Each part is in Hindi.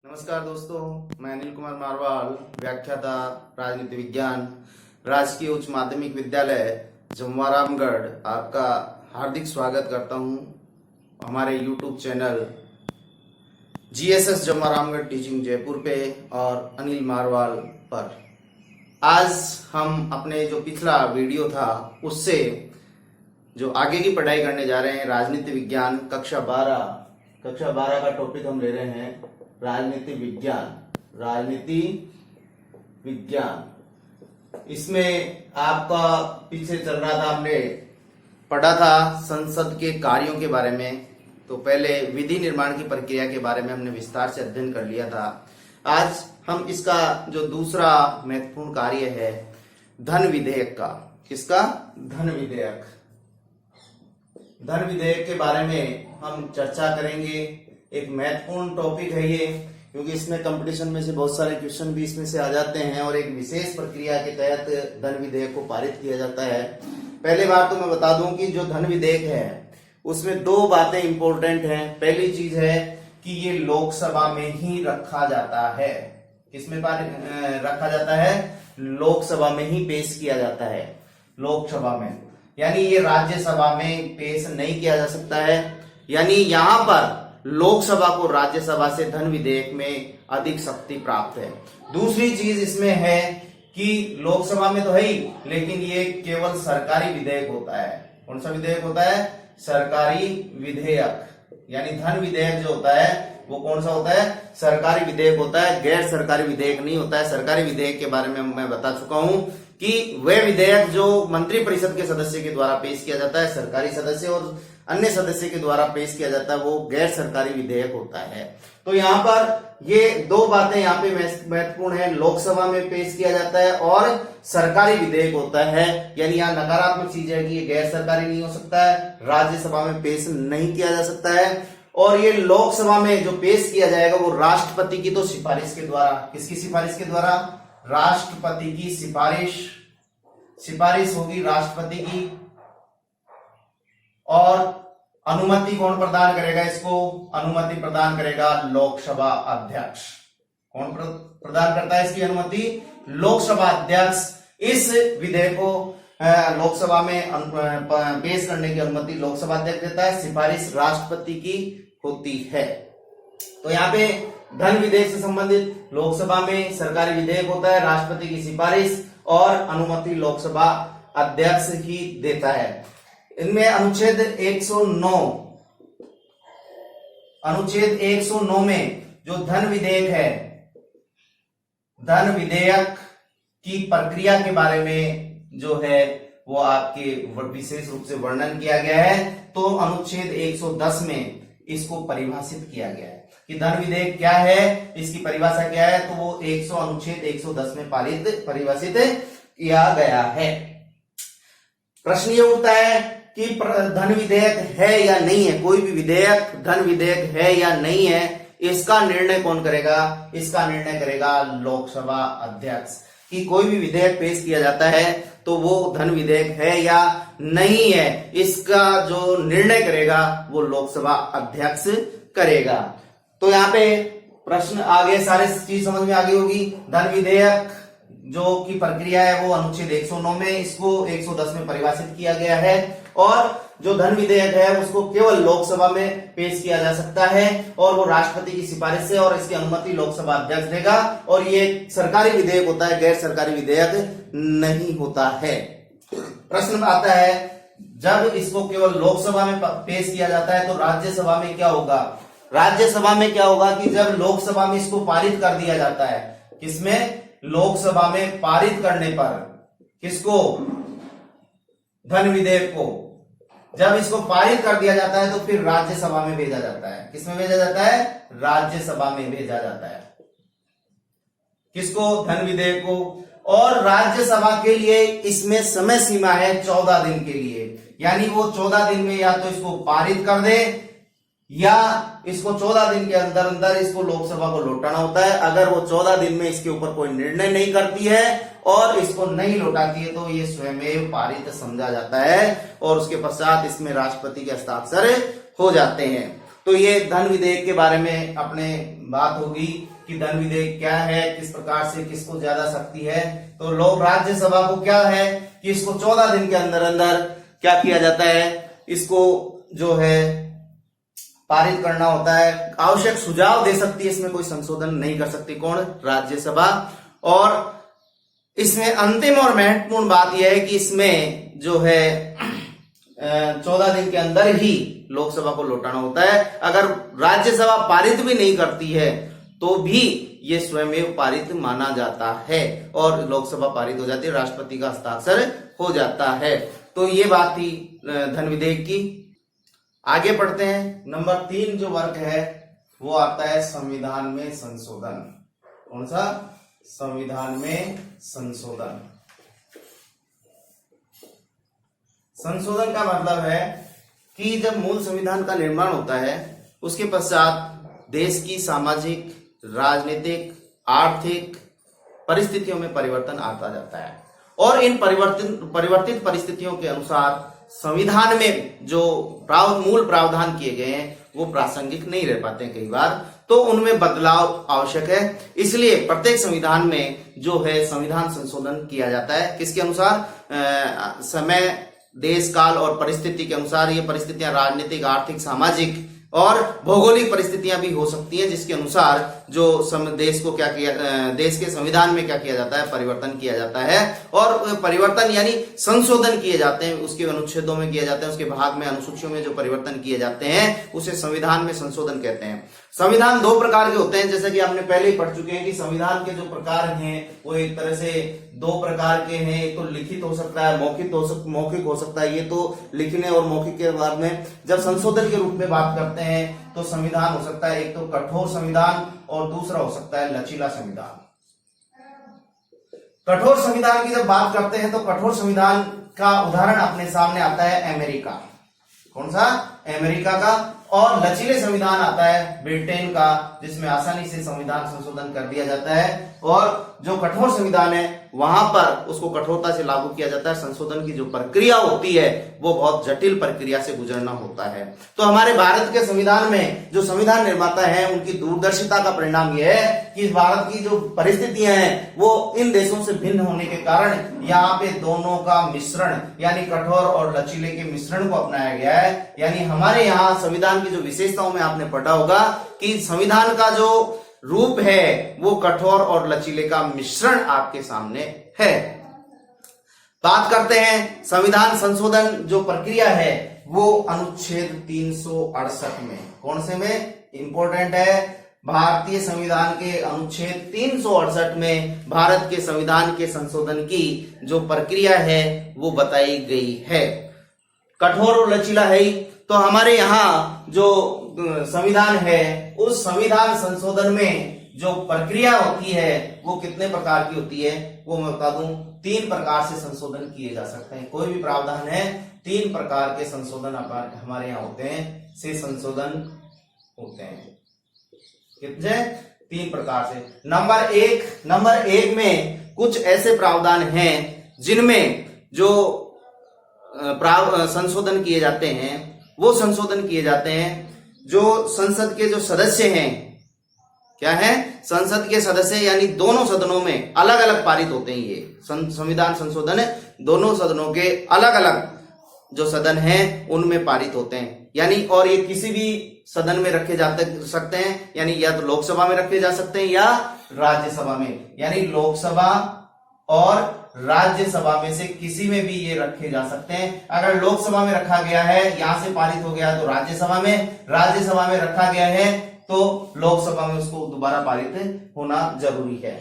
नमस्कार दोस्तों, मैं अनिल कुमार मारवाल, व्याख्याता राजनीति विज्ञान, राजकीय उच्च माध्यमिक विद्यालय जमवारामगढ़ आपका हार्दिक स्वागत करता हूं हमारे YouTube channel GSS Jamwaramgarh teaching Jaipur पे और अनिल मारवाल पर। आज हम अपने जो पिछला वीडियो था उससे जो आगे की पढ़ाई करने जा रहे हैं, राजनीति विज्ञान कक्षा 12 का टॉपिक हम ले रहे हैं राजनीति विज्ञान। इसमें आपका पीछे चल रहा था, हमने पढ़ा था संसद के कार्यों के बारे में। तो पहले विधि निर्माण की प्रक्रिया के बारे में हमने विस्तार से अध्ययन कर लिया था। आज हम इसका जो दूसरा महत्वपूर्ण कार्य है धन विधेयक का, किसका? धन विधेयक के बारे में हम चर्चा करेंगे। एक महत्वपूर्ण टॉपिक है ये, क्योंकि इसमें कंपटीशन में से बहुत सारे क्वेश्चन भी इसमें से आ जाते हैं और एक विशेष प्रक्रिया के तहत धन विधेयक को पारित किया जाता है। पहले बात तो मैं बता दूं कि जो धन विधेयक है उसमें दो बातें इंपॉर्टेंट हैं। पहली चीज है कि ये लोकसभा में ही रखा जाता है। किसमें रखा जाता है? लोकसभा में ही पेश किया जाता है। लोकसभा में, यानी ये राज्यसभा में पेश नहीं किया जा सकता है। यानी यहां पर लोकसभा को राज्यसभा से धन विधेयक में अधिक शक्ति प्राप्त है। दूसरी चीज इसमें है कि लोकसभा में तो है ही, लेकिन ये केवल सरकारी विधेयक होता है। कौन सा विधेयक होता है? सरकारी विधेयक। यानी धन विधेयक जो होता है वो कौन सा होता है? सरकारी विधेयक होता है, गैर सरकारी विधेयक नहीं होता है। सरकारी विधेयक के बारे में मैं बता चुका हूं कि वह विधेयक जो मंत्री परिषद के सदस्य के द्वारा पेश किया जाता है, सरकारी सदस्य और अन्य सदस्य के द्वारा पेश किया जाता है, वो गैर सरकारी विधेयक होता है। तो यहाँ पर ये दो बातें यहाँ पे महत्वपूर्ण है। लोकसभा में पेश किया जाता है और सरकारी विधेयक होता है। यानी यहाँ नकारात्मक चीज है कि ये गैर सरकारी नहीं हो सकता है, राज्यसभा में पेश नहीं किया जा सकता है। और ये लोकसभा में जो पेश किया जाएगा वो राष्ट्रपति की तो सिफारिश के द्वारा। किसकी सिफारिश के द्वारा? राष्ट्रपति की सिफारिश होगी, राष्ट्रपति की। और अनुमति कौन प्रदान करेगा इसको? अनुमति प्रदान करेगा लोकसभा अध्यक्ष। कौन प्रदान करता है इसकी अनुमति? लोकसभा अध्यक्ष। इस विधेयक को लोकसभा में पेश करने की अनुमति लोकसभा अध्यक्ष देता है, सिफारिश राष्ट्रपति की होती है। तो यहाँ पे धन विधेयक से संबंधित लोकसभा में सरकारी विधेयक होता है, राष्ट्रपति की सिफारिश और अनुमति लोकसभा अध्यक्ष ही देता है। इनमें अनुच्छेद 109 में जो धन विधेयक है, धन विधेयक की प्रक्रिया के बारे में जो है वो आपके विशेष रूप से वर्णन किया गया है। तो अनुच्छेद 110 में इसको परिभाषित किया गया है कि धन विधेयक क्या है, इसकी परिभाषा क्या है। तो वो अनुच्छेद 110 में परिभाषित किया गया है। प्रश्न ये उठता है कि धन विधेयक है या नहीं है। कोई भी विधेयक धन विधेयक है या नहीं है, इसका निर्णय कौन करेगा? इसका निर्णय करेगा लोकसभा अध्यक्ष। कि कोई भी विधेयक पेश किया जाता है तो वो धन विधेयक है या नहीं है, इसका जो निर्णय करेगा वो लोकसभा अध्यक्ष करेगा। तो यहाँ पे प्रश्न आगे सारे चीज समझ में आ गई होगी। धन विधेयक जो की प्रक्रिया है वो अनुच्छेद 109 में, इसको 110 में परिभाषित किया गया है। और जो धन विधेयक है उसको केवल लोकसभा में पेश किया जा सकता है और वो राष्ट्रपति की सिफारिश से, और इसकी अनुमति लोकसभा अध्यक्ष देगा। और ये सरकारी विधेयक होता है, गैर सरकारी विधेयक नहीं होता है। प्रश्न आता है, जब इसको केवल लोकसभा में पेश किया जाता है तो राज्यसभा में क्या होगा? राज्यसभा में क्या होगा कि जब लोकसभा में इसको पारित कर दिया जाता है, किसमें? लोकसभा में पारित करने पर। किसको? धन विधेयक को। जब इसको पारित कर दिया जाता है तो फिर राज्यसभा में भेजा जाता है। किसमें भेजा जाता है? राज्यसभा में भेजा जाता है। किसको? धन विधेयक को। और राज्यसभा के लिए इसमें समय सीमा है 14 दिन के लिए। यानी वो 14 दिन में या तो इसको पारित कर दे या इसको 14 दिन के अंदर अंदर इसको लोकसभा को लौटाना होता है। अगर वो 14 दिन में इसके ऊपर कोई निर्णय नहीं करती है और इसको नहीं लौटाती है तो ये स्वयं पारित समझा जाता है और उसके पश्चात इसमें राष्ट्रपति के हस्ताक्षर हो जाते हैं। तो ये धन विधेयक के बारे में अपने बात होगी कि धन विधेयक क्या है, किस प्रकार से किसको ज्यादा शक्ति है। तो लोग राज्यसभा को क्या है कि इसको 14 दिन के अंदर अंदर क्या किया जाता है, इसको जो है पारित करना होता है। आवश्यक सुझाव दे सकती है, इसमें कोई संशोधन नहीं कर सकती कौन, राज्यसभा। और इसमें अंतिम और महत्वपूर्ण बात यह है कि इसमें जो है 14 दिन के अंदर ही लोकसभा को लौटाना होता है। अगर राज्यसभा पारित भी नहीं करती है तो भी ये स्वयं पारित माना जाता है और लोकसभा पारित हो जाती है, राष्ट्रपति का हस्ताक्षर हो जाता है। तो ये बात थी धन विधेयक की। आगे पढ़ते हैं। नंबर 3 जो वर्ग है वो आता है संविधान में संशोधन। कौन सा? संविधान में संशोधन। संशोधन का मतलब है कि जब मूल संविधान का निर्माण होता है उसके पश्चात देश की सामाजिक, राजनीतिक, आर्थिक परिस्थितियों में परिवर्तन आता जाता है और इन परिवर्तित परिस्थितियों के अनुसार संविधान में जो मूल प्रावधान किए गए हैं वो प्रासंगिक नहीं रह पाते हैं कई बार, तो उनमें बदलाव आवश्यक है। इसलिए प्रत्येक संविधान में जो है संविधान संशोधन किया जाता है। किसके अनुसार? समय, देश काल और परिस्थिति के अनुसार। ये परिस्थितियां राजनीतिक, आर्थिक, सामाजिक और भौगोलिक परिस्थितियां भी हो सकती हैं, जिसके अनुसार जो देश को क्या किया, देश के संविधान में क्या किया जाता है, परिवर्तन किया जाता है। और परिवर्तन यानी संशोधन किए जाते हैं, उसके अनुच्छेदों में किए जाते हैं, उसके भाग में, अनुसूचियों में जो परिवर्तन किए जाते हैं उसे संविधान में संशोधन कहते हैं। संविधान 2 प्रकार के होते हैं, जैसे कि आपने पहले ही पढ़ चुके हैं कि संविधान के जो प्रकार हैं वो एक तरह से 2 प्रकार के हैं। एक तो लिखित हो सकता है, मौखिक हो सकता है। ये तो लिखने और मौखिक के बाद में जब संशोधन के रूप में बात करते हैं तो संविधान हो सकता है एक तो कठोर संविधान और दूसरा हो सकता है लचीला संविधान। कठोर संविधान की जब बात करते हैं तो कठोर संविधान का उदाहरण अपने सामने आता है अमेरिका। कौन सा? अमेरिका का। और लचीले संविधान आता है ब्रिटेन का, जिसमें आसानी से संविधान संशोधन कर दिया जाता है। और जो कठोर संविधान है वहां पर उसको कठोरता से लागू किया जाता है। संशोधन की जो प्रक्रिया होती है वो बहुत जटिल प्रक्रिया से गुजरना होता है। तो हमारे भारत के संविधान में जो संविधान निर्माता है उनकी दूरदर्शिता का परिणाम यह है कि भारत की जो परिस्थितियां हैं वो इन देशों से भिन्न होने के कारण यहाँ पे दोनों का मिश्रण यानी कठोर और लचीले के मिश्रण को अपनाया गया है। यानी हमारे यहाँ संविधान की जो विशेषताओं में आपने पढ़ा होगा कि संविधान का जो रूप है वो कठोर और लचीले का मिश्रण आपके सामने है। बात करते हैं संविधान संशोधन जो प्रक्रिया है वो अनुच्छेद 368 में। कौन से में? इंपॉर्टेंट है। भारतीय संविधान के अनुच्छेद 368 में भारत के संविधान के संशोधन की जो प्रक्रिया है वो बताई गई है। कठोर और लचीला है ही। तो हमारे यहाँ जो संविधान है उस संविधान संशोधन में जो प्रक्रिया होती है वो कितने प्रकार की होती है वो मैं बता दूं। 3 प्रकार से संशोधन किए जा सकते हैं। कोई भी प्रावधान है 3 प्रकार के संशोधन हमारे यहाँ होते हैं, से संशोधन होते हैं। कितने? 3 प्रकार से। नंबर एक में कुछ ऐसे प्रावधान हैं जिनमें जो संशोधन किए जाते हैं वो संशोधन किए जाते हैं जो संसद के जो सदस्य हैं, क्या है? संसद के सदस्य यानी दोनों सदनों में अलग अलग पारित होते हैं। ये संविधान संशोधन दोनों सदनों के अलग अलग जो सदन हैं उनमें पारित होते हैं। यानी और ये किसी भी सदन में रखे जा सकते हैं, यानी या तो लोकसभा में रखे जा सकते हैं या राज्यसभा में। यानी लोकसभा और राज्यसभा में से किसी में भी ये रखे जा सकते हैं। अगर लोकसभा में रखा गया है, यहां से पारित हो गया तो राज्यसभा में रखा गया है तो लोकसभा में उसको दोबारा पारित होना जरूरी है।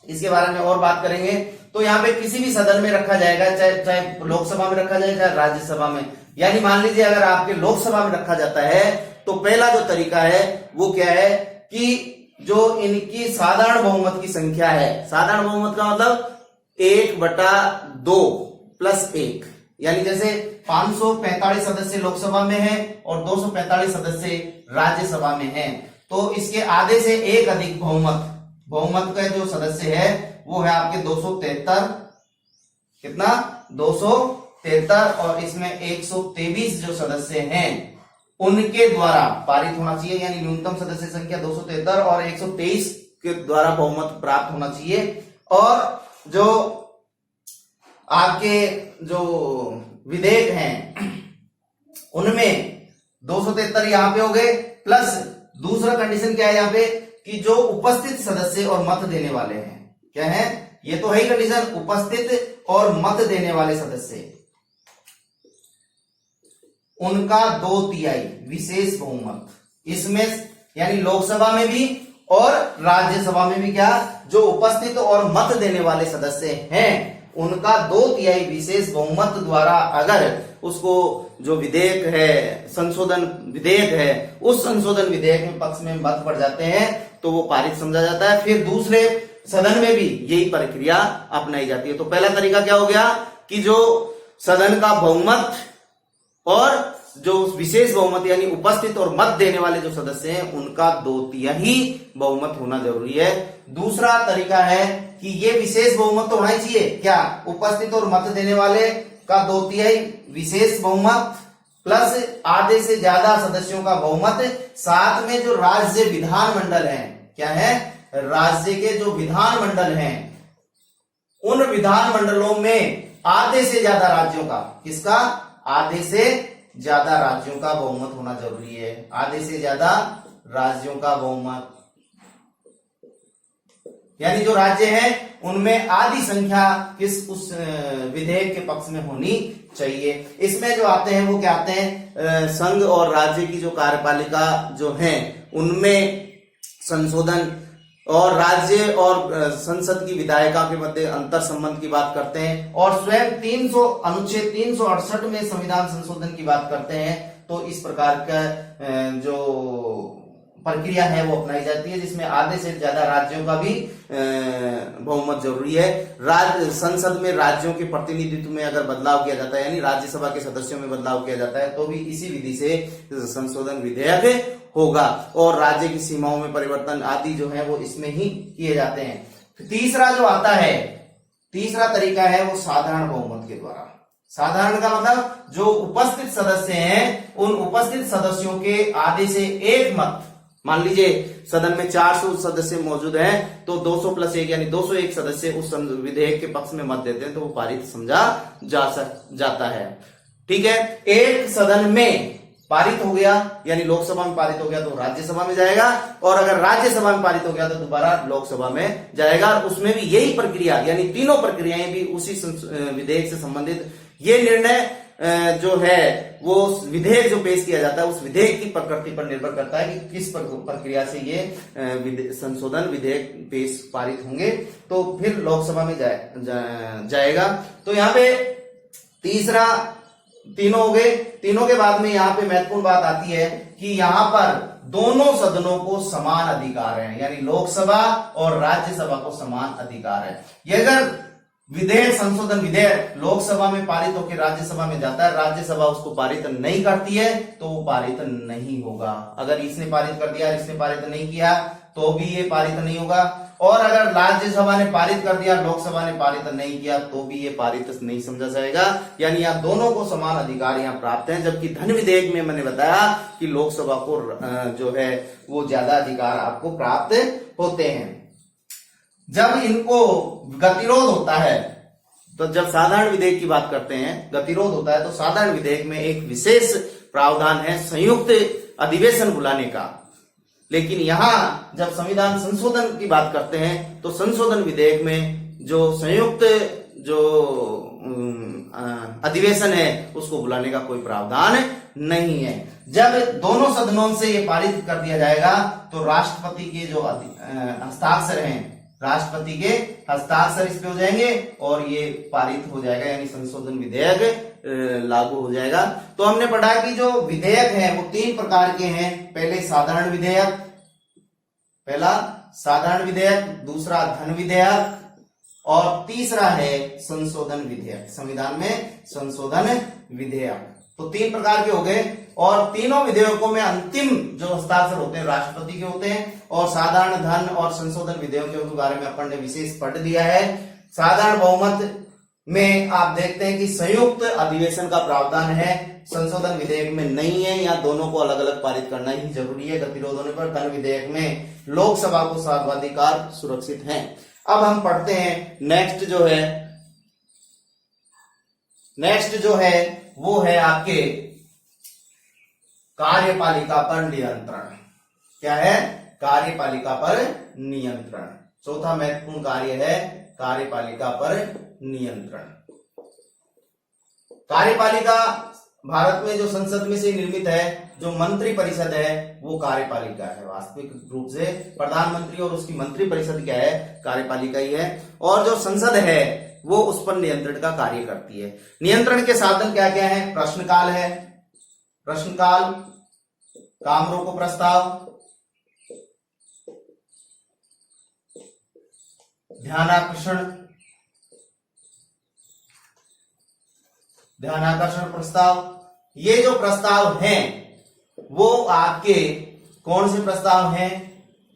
इसके बारे में और बात करेंगे। तो यहाँ पे किसी भी सदन में रखा जाएगा, चाहे लोकसभा में रखा जाए चाहे राज्यसभा में। यानी मान लीजिए अगर आपके लोकसभा में रखा जाता है तो पहला जो तरीका है वो क्या है कि जो इनकी साधारण बहुमत की संख्या है, साधारण बहुमत का मतलब 1/2 + 1, यानी जैसे 545 सदस्य लोकसभा में हैं और 245 सदस्य राज्यसभा में हैं, तो इसके आधे से 1 अधिक बहुमत का जो सदस्य है वो है आपके 273। कितना? 273। और इसमें 123 जो सदस्य हैं उनके द्वारा पारित होना चाहिए, यानी न्यूनतम सदस्य संख्या 273 और 123 के द्वारा बहुमत प्राप्त होना चाहिए। और जो आपके जो विधेयक हैं उनमें 273 यहां पे हो गए, प्लस दूसरा कंडीशन क्या है यहां पे कि जो उपस्थित सदस्य और मत देने वाले हैं, क्या है ये तो है ही कंडीशन, उपस्थित और मत देने वाले सदस्य उनका 2/3 विशेष बहुमत, इसमें यानी लोकसभा में भी और राज्यसभा में भी क्या, जो उपस्थित और मत देने वाले सदस्य हैं उनका 2/3 विशेष बहुमत द्वारा अगर उसको जो विधेयक है, संशोधन विधेयक है, उस संशोधन विधेयक में पक्ष में मत पड़ जाते हैं तो वो पारित समझा जाता है। फिर दूसरे सदन में भी यही प्रक्रिया अपनाई जाती है। तो पहला तरीका क्या हो गया कि जो सदन का बहुमत और जो विशेष बहुमत यानी उपस्थित और मत देने वाले जो सदस्य हैं उनका 2/3 बहुमत होना जरूरी है। दूसरा तरीका है कि ये विशेष बहुमत तो होना ही चाहिए, क्या, उपस्थित और मत देने वाले का 2/3 विशेष बहुमत प्लस आधे से ज्यादा सदस्यों का बहुमत, साथ में जो राज्य विधानमंडल है, क्या है, राज्य के जो विधानमंडल हैं उन विधानमंडलों में आधे से ज्यादा राज्यों का, किसका, आधे से ज्यादा राज्यों का बहुमत होना जरूरी है। आधे से ज्यादा राज्यों का बहुमत यानी जो राज्य हैं उनमें आधी संख्या किस उस विधेयक के पक्ष में होनी चाहिए। इसमें जो आते हैं वो क्या आते हैं, संघ और राज्य की जो कार्यपालिका जो है उनमें संशोधन और राज्य और संसद की विधायिका के मध्य अंतर संबंध की बात करते हैं और स्वयं अनुच्छेद 368 में संविधान संशोधन की बात करते हैं। तो इस प्रकार का जो प्रक्रिया है वो अपनाई जाती है जिसमें आधे से ज्यादा राज्यों का भी बहुमत जरूरी है। राज्य संसद में राज्यों के प्रतिनिधित्व में अगर बदलाव किया जाता है यानी राज्यसभा के सदस्यों में बदलाव किया जाता है तो भी इसी विधि से संशोधन विधेयक होगा और राज्य की सीमाओं में परिवर्तन आदि जो है वो इसमें ही किए जाते हैं। तीसरा जो आता है, तीसरा तरीका है वो साधारण बहुमत के द्वारा। साधारण का मतलब जो उपस्थित सदस्य हैं उन उपस्थित सदस्यों के आधे से एक मत, मान लीजिए सदन में 400 सदस्य मौजूद हैं तो 200 + 1 यानी 201 सदस्य उस विधेयक के पक्ष में मत देते हैं तो वो पारित समझा जाता है। ठीक है, एक सदन में पारित हो गया यानी लोकसभा में पारित हो गया तो राज्यसभा में जाएगा और अगर राज्यसभा में पारित हो गया तो दोबारा लोकसभा में जाएगा। उसमें भी यही प्रक्रिया यानी तीनों प्रक्रियाएं भी उसी विधेयक से संबंधित। ये निर्णय जो है वो विधेयक जो पेश किया जाता है उस विधेयक की प्रकृति पर निर्भर करता है कि किस प्रक्रिया से ये संशोधन विधेयक पेश पारित होंगे तो फिर लोकसभा में जाएगा। तो यहाँ पे तीसरा, तीनों हो गए। तीनों के बाद में यहाँ पे महत्वपूर्ण बात आती है कि यहाँ पर दोनों सदनों को समान अधिकार है यानी लोकसभा और राज्यसभा को समान अधिकार है। ये अगर विधेयक संशोधन विधेयक लोकसभा में पारित होकर राज्यसभा में जाता है, राज्यसभा उसको पारित नहीं करती है तो वो पारित नहीं होगा। अगर इसने पारित कर दिया, इसने पारित नहीं किया तो भी ये पारित नहीं होगा और अगर राज्यसभा ने पारित कर दिया, लोकसभा ने पारित नहीं किया तो भी ये पारित नहीं समझा जाएगा। यानी यहाँ दोनों को समान अधिकार यहाँ प्राप्त हैं। जबकि धन विधेयक में मैंने बताया कि लोकसभा को जो है वो ज्यादा अधिकार आपको प्राप्त होते हैं। जब इनको गतिरोध होता है तो जब साधारण विधेयक की बात करते हैं, गतिरोध होता है तो साधारण विधेयक में एक विशेष प्रावधान है संयुक्त अधिवेशन बुलाने का। लेकिन यहां जब संविधान संशोधन की बात करते हैं तो संशोधन विधेयक में जो संयुक्त जो अधिवेशन है उसको बुलाने का कोई प्रावधान नहीं है। जब दोनों सदनों से ये पारित कर दिया जाएगा तो राष्ट्रपति के जो हस्ताक्षर हैं, राष्ट्रपति के हस्ताक्षर इस पे हो जाएंगे और ये पारित हो जाएगा यानी संशोधन विधेयक लागू हो जाएगा। तो हमने पढ़ा कि जो विधेयक है वो 3 प्रकार के हैं। पहले साधारण विधेयक, पहला साधारण विधेयक, दूसरा धन विधेयक और तीसरा है संशोधन विधेयक, संविधान में संशोधन विधेयक। तो 3 प्रकार के हो गए और तीनों विधेयकों में अंतिम जो हस्ताक्षर होते हैं राष्ट्रपति के होते हैं और साधारण, धन और संशोधन विधेयकों के बारे में अपन ने विशेष पढ़ दिया है। साधारण बहुमत में आप देखते हैं कि संयुक्त अधिवेशन का प्रावधान है। संशोधन विधेयक में नहीं है, या दोनों को अलग अलग पारित करना ही जरूरी है। गतिरोध होने पर धन विधेयक में लोकसभा को सर्वाधिकार सुरक्षित है। अब हम पढ़ते हैं नेक्स्ट जो है वो है आपके कार्यपालिका पर नियंत्रण। क्या है? कार्यपालिका पर नियंत्रण। चौथा महत्वपूर्ण कार्य है कार्यपालिका पर नियंत्रण। कार्यपालिका भारत में जो संसद में से निर्मित है, जो मंत्री परिषद है वो कार्यपालिका है। वास्तविक रूप से प्रधानमंत्री और उसकी मंत्री परिषद क्या है? कार्यपालिका ही है। और जो संसद है वो उस पर नियंत्रण का कार्य करती है। नियंत्रण के साधन क्या क्या है? प्रश्नकाल है, प्रश्नकाल, काम रोको प्रस्ताव, ध्यानाकर्षण प्रस्ताव। ये जो प्रस्ताव हैं वो आपके कौन से प्रस्ताव हैं?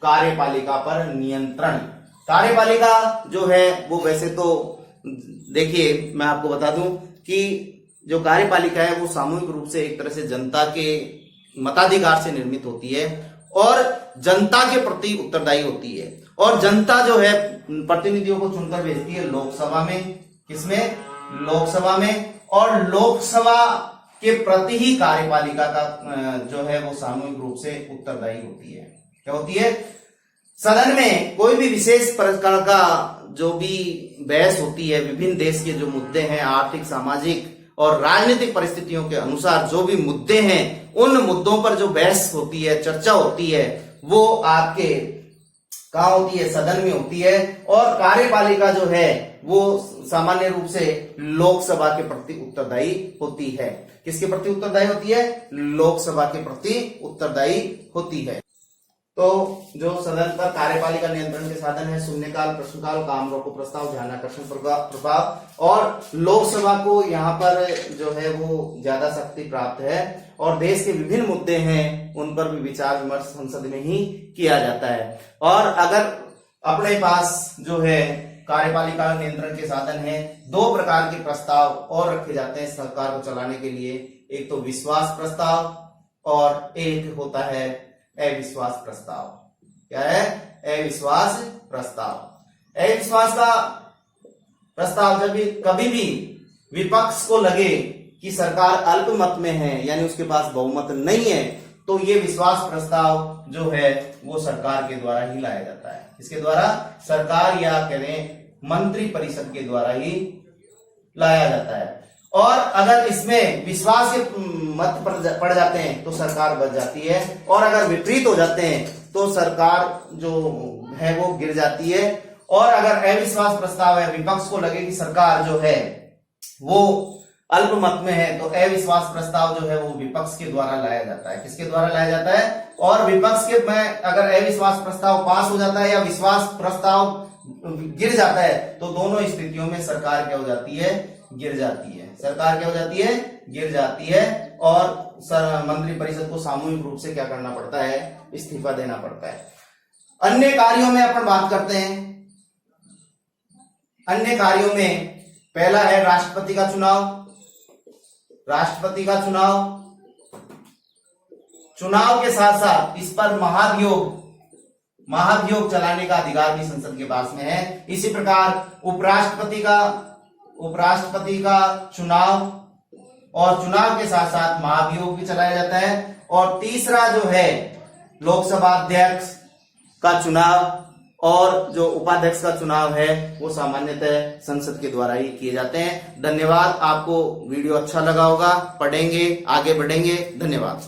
कार्यपालिका पर नियंत्रण। कार्यपालिका जो है वो वैसे तो देखिए मैं आपको बता दूं कि जो कार्यपालिका है वो सामूहिक रूप से एक तरह से जनता के मताधिकार से निर्मित होती है और जनता के प्रति उत्तरदायी होती है। और जनता जो है प्रतिनिधियों को चुनकर भेजती है लोकसभा में। किसमें? लोकसभा में। और लोकसभा के प्रति ही कार्यपालिका का जो है वो सामूहिक रूप से उत्तरदायी होती है। क्या होती है? सदन में कोई भी विशेष प्रकार का जो भी बहस होती है, विभिन्न देश के जो मुद्दे हैं, आर्थिक, सामाजिक और राजनीतिक परिस्थितियों के अनुसार जो भी मुद्दे हैं, उन मुद्दों पर जो बहस होती है, चर्चा होती है, वो आपके कहाँ होती है? सदन में होती है। और कार्यपालिका जो है वो सामान्य रूप से लोकसभा के प्रति उत्तरदायी होती है। किसके प्रति उत्तरदायी होती है? लोकसभा के प्रति उत्तरदायी होती है। तो जो सदन पर कार्यपालिका नियंत्रण के साधन है शून्यकाल, प्रश्नकाल, काम रोको प्रस्ताव, ध्यानाकर्षण प्रभाव। और लोकसभा को यहाँ पर जो है वो ज्यादा शक्ति प्राप्त है और देश के विभिन्न मुद्दे हैं उन पर भी विचार विमर्श संसद में ही किया जाता है। और अगर अपने पास जो है कार्यपालिका नियंत्रण के साधन है, दो प्रकार के प्रस्ताव और रखे जाते हैं सरकार को चलाने के लिए। एक तो विश्वास प्रस्ताव और एक होता है अविश्वास प्रस्ताव। क्या है? अविश्वास प्रस्ताव। अविश्वास का प्रस्ताव जब भी कभी भी विपक्ष को लगे कि सरकार अल्पमत में है, यानी उसके पास बहुमत नहीं है, तो ये विश्वास प्रस्ताव जो है वो सरकार के द्वारा ही लाया जाता है। किसके द्वारा? सरकार या कहें मंत्री परिषद के द्वारा ही लाया जाता है। और अगर इसमें विश्वास के मत पड़ जाते हैं तो सरकार बच जाती है, और अगर विपरीत हो जाते हैं तो सरकार जो है वो गिर जाती है। और अगर अविश्वास प्रस्ताव है, विपक्ष को लगे कि सरकार जो है वो अल्पमत में है, तो अविश्वास प्रस्ताव जो है वो विपक्ष के द्वारा लाया जाता है। किसके द्वारा लाया जाता है? और विपक्ष के में अगर अविश्वास प्रस्ताव पास हो जाता है या विश्वास प्रस्ताव गिर जाता है, तो दोनों स्थितियों में सरकार क्या हो जाती है? गिर जाती है। सरकार क्या हो जाती है? गिर जाती है। और मंत्री परिषद को सामूहिक रूप से क्या करना पड़ता है? इस्तीफा देना पड़ता है। अन्य कार्यों में अपन बात करते हैं। अन्य कार्यों में पहला है राष्ट्रपति का चुनाव। राष्ट्रपति का चुनाव के साथ साथ इस पर महाभियोग चलाने का अधिकार भी संसद के पास में है। इसी प्रकार उपराष्ट्रपति का चुनाव, और चुनाव के साथ साथ महाभियोग भी चलाया जाता है। और तीसरा जो है लोकसभा अध्यक्ष का चुनाव और जो उपाध्यक्ष का चुनाव है वो सामान्यतः संसद के द्वारा ही किए जाते हैं। धन्यवाद। आपको वीडियो अच्छा लगा होगा, पढ़ेंगे, आगे बढ़ेंगे। धन्यवाद।